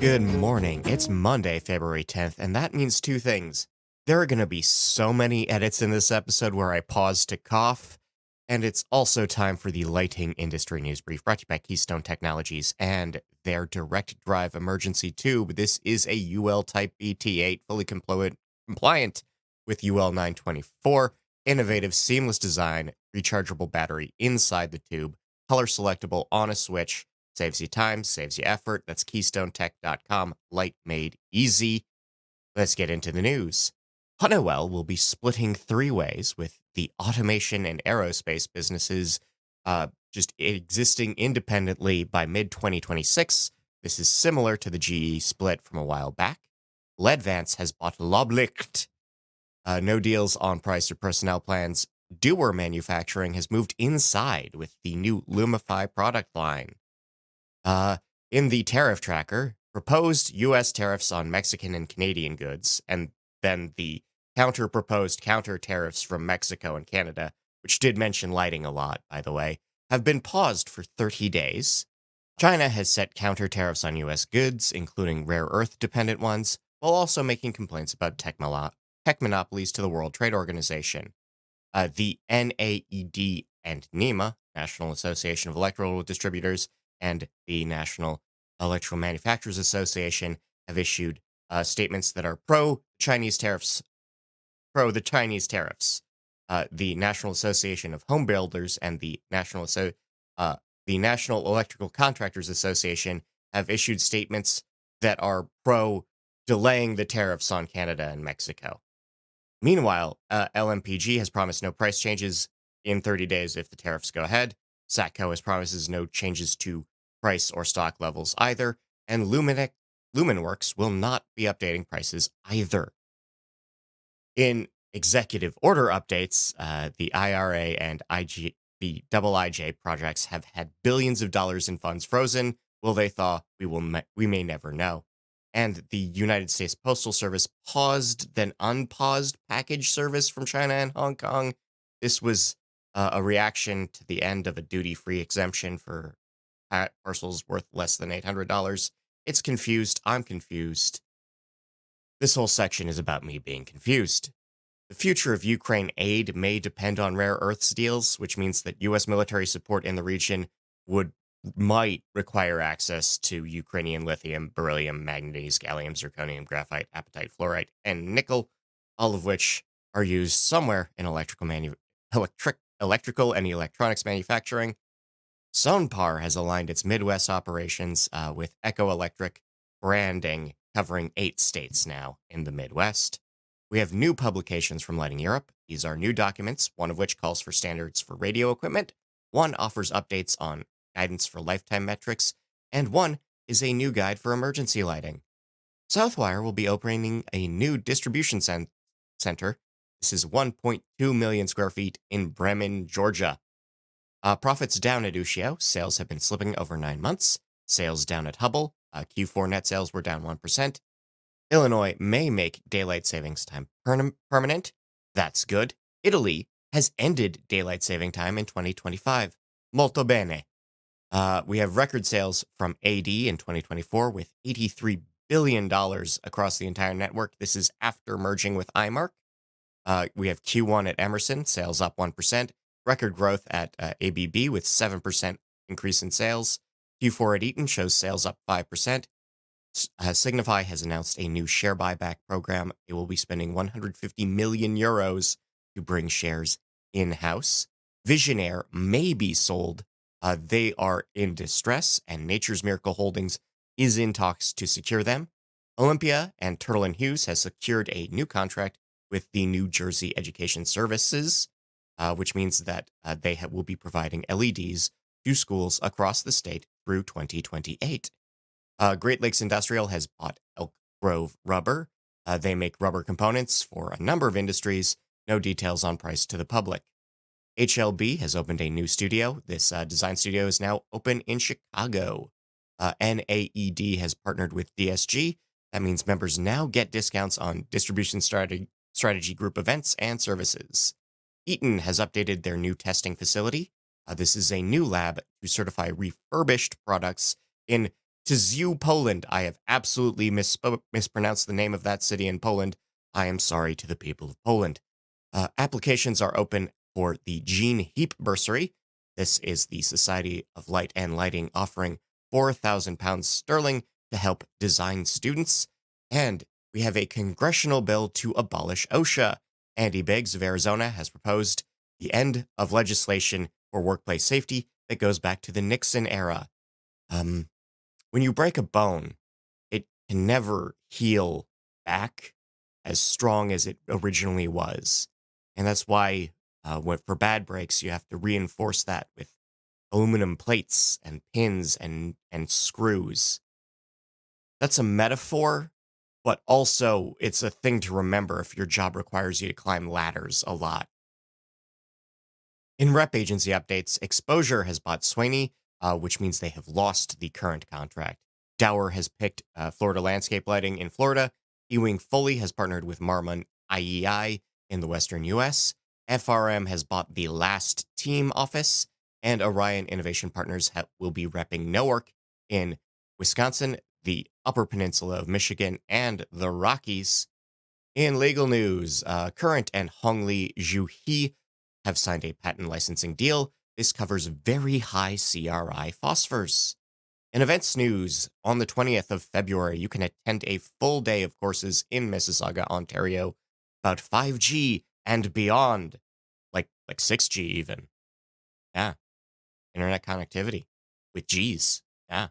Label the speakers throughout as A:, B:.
A: Good morning. It's Monday, February 10th, and that means two things. There are going to be so many edits in this episode where I pause to cough, and it's also time for the lighting industry news brief brought to you by Keystone Technologies and their direct drive emergency tube. This is a UL Type BT8, fully compliant with UL 924, innovative, seamless design, rechargeable battery inside the tube, color selectable on a switch. Saves you time, saves you effort. That's KeystoneTech.com. Light made easy. Let's get into the news. Honeywell will be splitting three ways, with the automation and aerospace businesses just existing independently by mid-2026. This is similar to the GE split from a while back. Ledvance has bought Loblicht. No deals on price or personnel plans. Dewar Manufacturing has moved inside with the new Lumify product line. In the tariff tracker, proposed U.S. tariffs on Mexican and Canadian goods, and then the proposed counter tariffs from Mexico and Canada, which did mention lighting a lot, by the way, have been paused for 30 days. China has set counter tariffs on U.S. goods, including rare earth dependent ones, while also making complaints about tech monopolies to the World Trade Organization. The NAED and NEMA, National Association of Electrical Distributors, and the National Electrical Manufacturers Association have issued statements that are pro-Chinese tariffs. The National Association of Home Builders and the National Electrical Contractors Association have issued statements that are pro-delaying the tariffs on Canada and Mexico. Meanwhile, LMPG has promised no price changes in 30 days if the tariffs go ahead. Satco has promises no changes to price or stock levels either, and Lumenworks will not be updating prices either. In executive order updates, the IRA and the IIJ projects have had billions of dollars in funds frozen. Will they thaw? We may never know. And the United States Postal Service paused, then unpaused package service from China and Hong Kong. This was a reaction to the end of a duty-free exemption for parcels worth less than $800. It's confused. I'm confused. This whole section is about me being confused. The future of Ukraine aid may depend on rare earths deals, which means that U.S. military support in the region might require access to Ukrainian lithium, beryllium, manganese, gallium, zirconium, graphite, apatite, fluorite, and nickel, all of which are used somewhere in electrical and electronics manufacturing. Sonpar has aligned its Midwest operations with Echo Electric branding, covering 8 states now in the Midwest. We have new publications from Lighting Europe. These are new documents, one of which calls for standards for radio equipment, one offers updates on guidance for lifetime metrics, and one is a new guide for emergency lighting. Southwire will be opening a new distribution center. This is 1.2 million square feet in Bremen, Georgia. Profits down at Ushio. Sales have been slipping over 9 months. Sales down at Hubble. Q4 net sales were down 1%. Illinois may make daylight savings time permanent. That's good. Italy has ended daylight saving time in 2025. Molto bene. We have record sales from AD in 2024 with $83 billion across the entire network. This is after merging with iMark. We have Q1 at Emerson, sales up 1%. Record growth at ABB with 7% increase in sales. Q4 at Eaton shows sales up 5%. Signify has announced a new share buyback program. It will be spending 150 million euros to bring shares in-house. Visionaire may be sold. They are in distress, and Nature's Miracle Holdings is in talks to secure them. Olympia and Turtle & Hughes has secured a new contract with the New Jersey Education Services, which means that they will be providing LEDs to schools across the state through 2028. Great Lakes Industrial has bought Elk Grove Rubber. They make rubber components for a number of industries. No details on price to the public. HLB has opened a new studio. This design studio is now open in Chicago. NAED has partnered with DSG. That means members now get discounts on distribution strategy group events and services. Eaton has updated their new testing facility. This is a new lab to certify refurbished products in Tziu, Poland. I have absolutely mispronounced the name of that city in Poland. I am sorry to the people of Poland. Applications are open for the Jean Heap Bursary. This is the Society of Light and Lighting offering £4,000 sterling to help design students. And we have a congressional bill to abolish OSHA. Andy Biggs of Arizona has proposed the end of legislation for workplace safety that goes back to the Nixon era. Um, when you break a bone, it can never heal back as strong as it originally was. And that's why for bad breaks, you have to reinforce that with aluminum plates and pins and screws. That's a metaphor, but also it's a thing to remember if your job requires you to climb ladders a lot. In rep agency updates, Exposure has bought Swaney, which means they have lost the current contract. Dower has picked Florida Landscape Lighting in Florida. Ewing Foley has partnered with Marmon IEI in the Western U.S. FRM has bought the Last Team office, and Orion Innovation Partners will be repping Newark in Wisconsin, the Upper Peninsula of Michigan, and the Rockies. In legal news, Current and Hongli Zhuhe have signed a patent licensing deal. This covers very high CRI phosphors. In events news, on the 20th of February, you can attend a full day of courses in Mississauga, Ontario, about 5G and beyond, like 6G even. Yeah, internet connectivity with Gs. Yeah.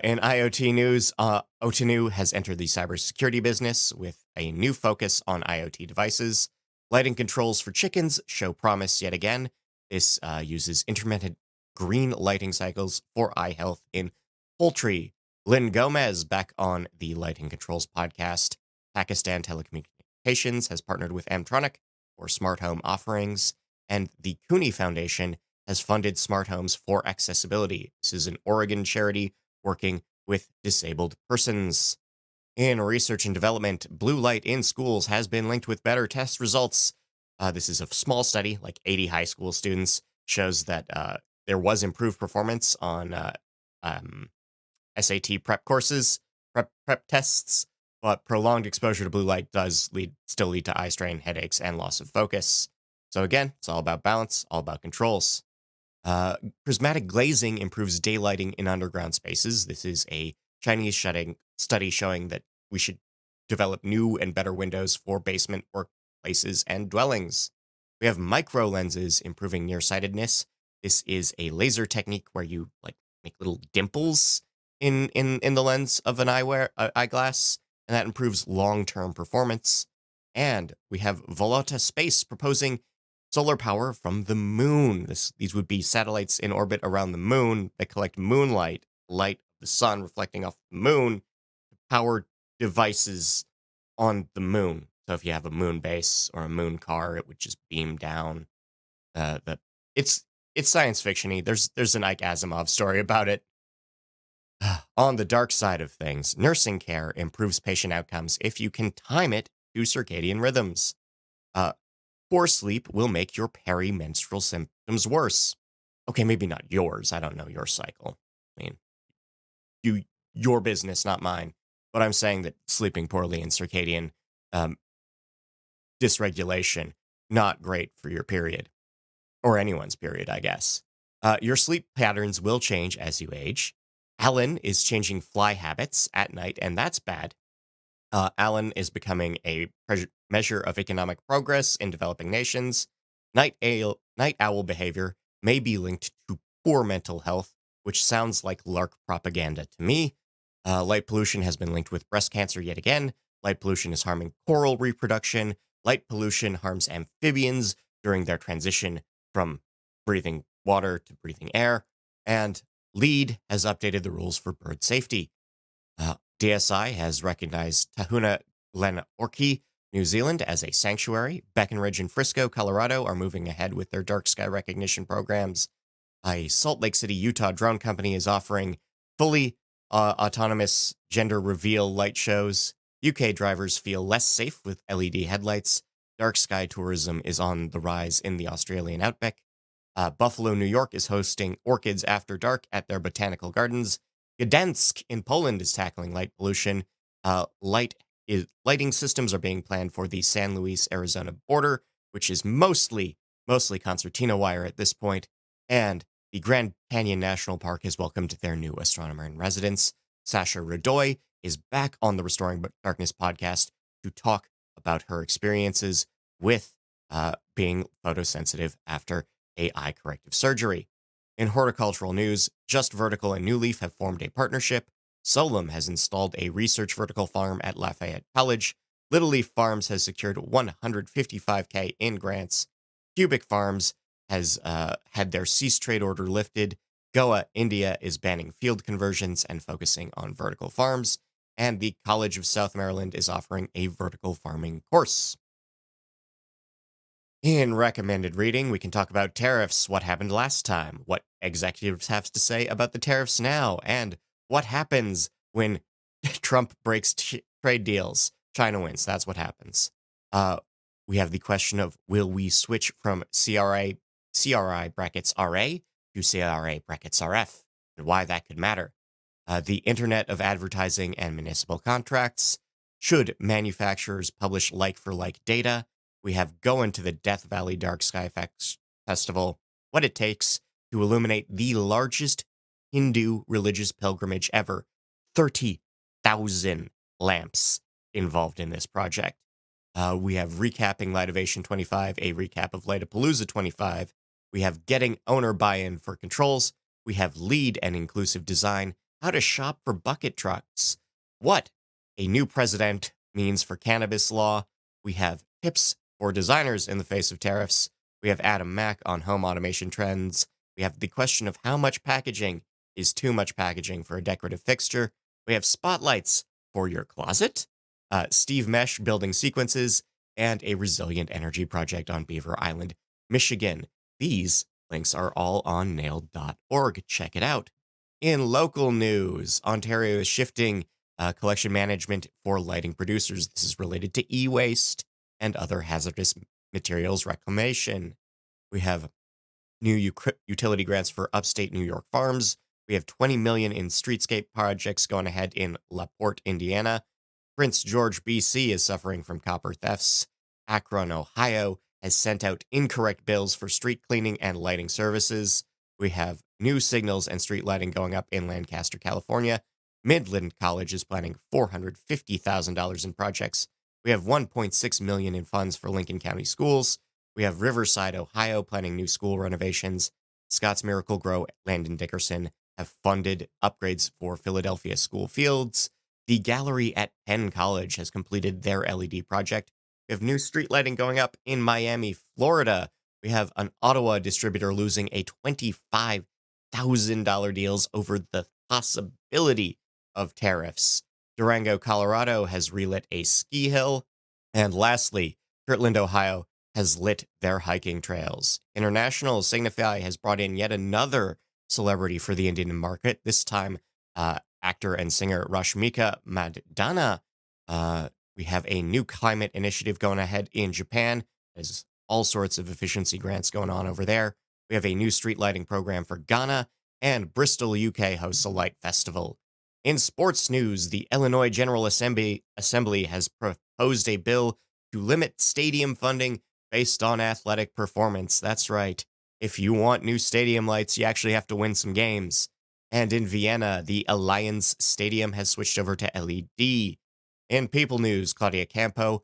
A: In IoT news, Otanu has entered the cybersecurity business with a new focus on IoT devices. Lighting controls for chickens show promise yet again. This uses intermittent green lighting cycles for eye health in poultry. Lynn Gomez back on the Lighting Controls podcast. Pakistan Telecommunications has partnered with Amtronic for smart home offerings, and the Cooney Foundation has funded smart homes for accessibility. This is an Oregon charity working with disabled persons. In research and development, blue light in schools has been linked with better test results. This is a small study, like 80 high school students, shows that there was improved performance on SAT prep courses, prep tests, but prolonged exposure to blue light does still lead to eye strain, headaches, and loss of focus. So again, it's all about balance, all about controls. Prismatic glazing improves daylighting in underground spaces. This is a Chinese study showing that we should develop new and better windows for basement workplaces and dwellings. We have micro lenses improving nearsightedness. This is a laser technique where you make little dimples in the lens of an eyeglass, and that improves long-term performance. And we have Volota Space proposing solar power from the moon. These would be satellites in orbit around the moon that collect moonlight, light of the sun reflecting off the moon, to power devices on the moon. So if you have a moon base or a moon car, it would just beam down. It's science fiction-y. There's an Ike Asimov story about it. On the dark side of things, nursing care improves patient outcomes if you can time it to circadian rhythms. Poor sleep will make your perimenstrual symptoms worse. Okay, maybe not yours. I don't know your cycle. I mean, your business, not mine. But I'm saying that sleeping poorly and circadian dysregulation, not great for your period. Or anyone's period, I guess. Your sleep patterns will change as you age. Alan is changing fly habits at night, and that's bad. Alan is becoming a measure of economic progress in developing nations. Night owl behavior may be linked to poor mental health, which sounds like LARC propaganda to me. Light pollution has been linked with breast cancer yet again. Light pollution is harming coral reproduction. Light pollution harms amphibians during their transition from breathing water to breathing air. And LEED has updated the rules for bird safety. DSI has recognized Tahuna Glenorchy, New Zealand, as a sanctuary. Breckenridge and Frisco, Colorado, are moving ahead with their dark sky recognition programs. A Salt Lake City, Utah drone company is offering fully autonomous gender reveal light shows. UK drivers feel less safe with LED headlights. Dark sky tourism is on the rise in the Australian outback. Buffalo, New York is hosting Orchids After Dark at their botanical gardens. Gdansk in Poland is tackling light pollution. Lighting systems are being planned for the San Luis, Arizona border, which is mostly concertina wire at this point. And the Grand Canyon National Park has welcomed their new astronomer in residence. Sasha Radoy is back on the Restoring Darkness podcast to talk about her experiences with being photosensitive after AI corrective surgery. In horticultural news, Just Vertical and New Leaf have formed a partnership. Solum has installed a research vertical farm at Lafayette College. Little Leaf Farms has secured $155K in grants. Cubic Farms has had their cease trade order lifted. Goa, India is banning field conversions and focusing on vertical farms. And the College of South Maryland is offering a vertical farming course. In recommended reading, we can talk about tariffs, what happened last time, what executives have to say about the tariffs now, and what happens when Trump breaks trade deals. China wins. That's what happens. We have the question of will we switch from CRI brackets RA to CRA brackets RF, and why that could matter. The Internet of Advertising and Municipal Contracts. Should manufacturers publish like-for-like data? We have Going to the Death Valley Dark Sky Festival, what it takes to illuminate the largest Hindu religious pilgrimage ever. 30,000 lamps involved in this project. We have Recapping Lightovation 25, a recap of Lightapalooza 25. We have Getting Owner Buy-in for Controls. We have Lead and Inclusive Design, how to shop for bucket trucks. What a new president means for cannabis law. We have tips for designers in the face of tariffs. We have Adam Mack on home automation trends. We have the question of how much packaging is too much packaging for a decorative fixture. We have spotlights for your closet. Steve Mesh building sequences, and a resilient energy project on Beaver Island, Michigan. These links are all on nailed.org. Check it out. In local news, Ontario is shifting collection management for lighting producers. This is related to e-waste and other hazardous materials reclamation. We have new utility grants for upstate New York farms. We have $20 million in streetscape projects going ahead in LaPorte, Indiana. Prince George, BC is suffering from copper thefts. Akron, Ohio has sent out incorrect bills for street cleaning and lighting services. We have new signals and street lighting going up in Lancaster, California. Midland College is planning $450,000 in projects. We have $1.6 million in funds for Lincoln County schools. We have Riverside, Ohio, planning new school renovations. Scott's Miracle Grow, Landon Dickerson have funded upgrades for Philadelphia school fields. The gallery at Penn College has completed their LED project. We have new street lighting going up in Miami, Florida. We have an Ottawa distributor losing a $25,000 deals over the possibility of tariffs. Durango, Colorado has relit a ski hill. And lastly, Kirtland, Ohio has lit their hiking trails. International Signify has brought in yet another celebrity for the Indian market, this time actor and singer Rashmika Mandanna. We have a new climate initiative going ahead in Japan. There's all sorts of efficiency grants going on over there. We have a new street lighting program for Ghana, and Bristol, UK hosts a light festival. In sports news, the Illinois General Assembly has proposed a bill to limit stadium funding based on athletic performance. That's right. If you want new stadium lights, you actually have to win some games. And in Vienna, the Allianz Stadium has switched over to LED. In People News, Claudia Campo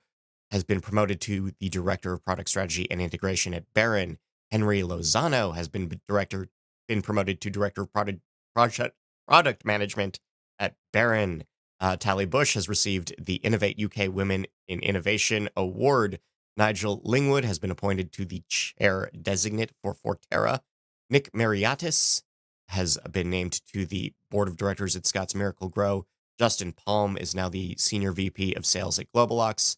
A: has been promoted to the Director of Product Strategy and Integration at Barron. Henry Lozano has been promoted to Director of Product Management at Barron. Tally Bush has received the Innovate UK Women in Innovation Award. Nigel Lingwood has been appointed to the Chair Designate for Forterra. Nick Mariatis has been named to the Board of Directors at Scott's Miracle Grow. Justin Palm is now the Senior VP of Sales at Globalox.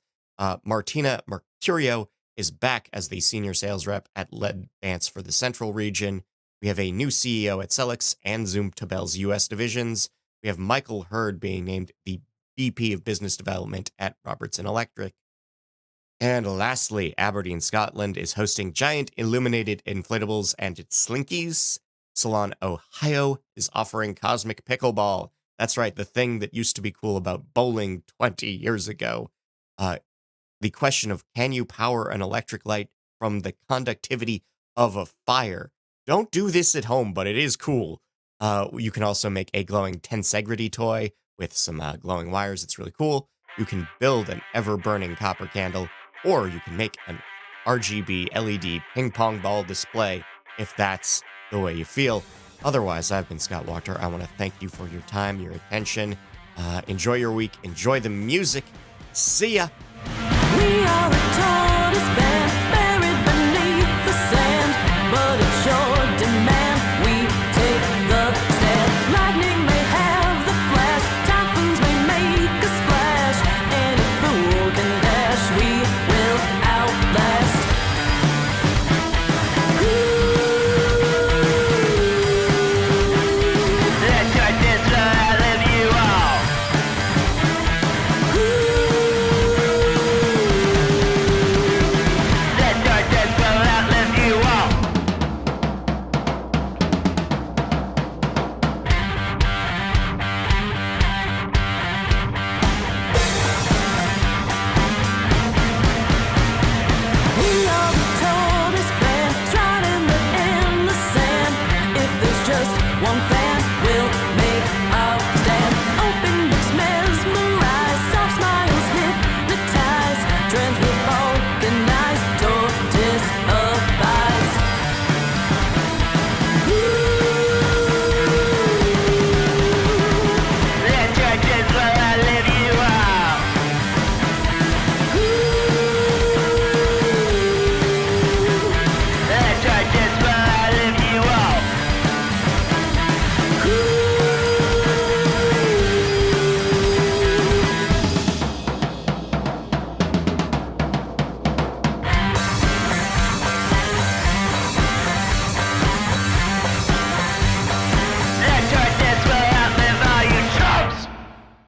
A: Martina Mercurio is back as the Senior Sales Rep at Ledvance for the Central Region. We have a new CEO at Celix and Zoom Tabel's U.S. divisions. We have Michael Hurd being named the VP of Business Development at Robertson Electric. And lastly, Aberdeen, Scotland is hosting giant illuminated inflatables and slinkies. Salon, Ohio is offering Cosmic Pickleball. That's right, the thing that used to be cool about bowling 20 years ago. Uh, the question of can you power an electric light from the conductivity of a fire? Don't do this at home, but it is cool. You can also make a glowing tensegrity toy with some glowing wires. It's really cool. You can build an ever burning copper candle, or you can make an RGB LED ping pong ball display if that's the way you feel. Otherwise, I've been Scott Walker. I want to thank you for your time, your attention. Enjoy your week, enjoy the music. See ya.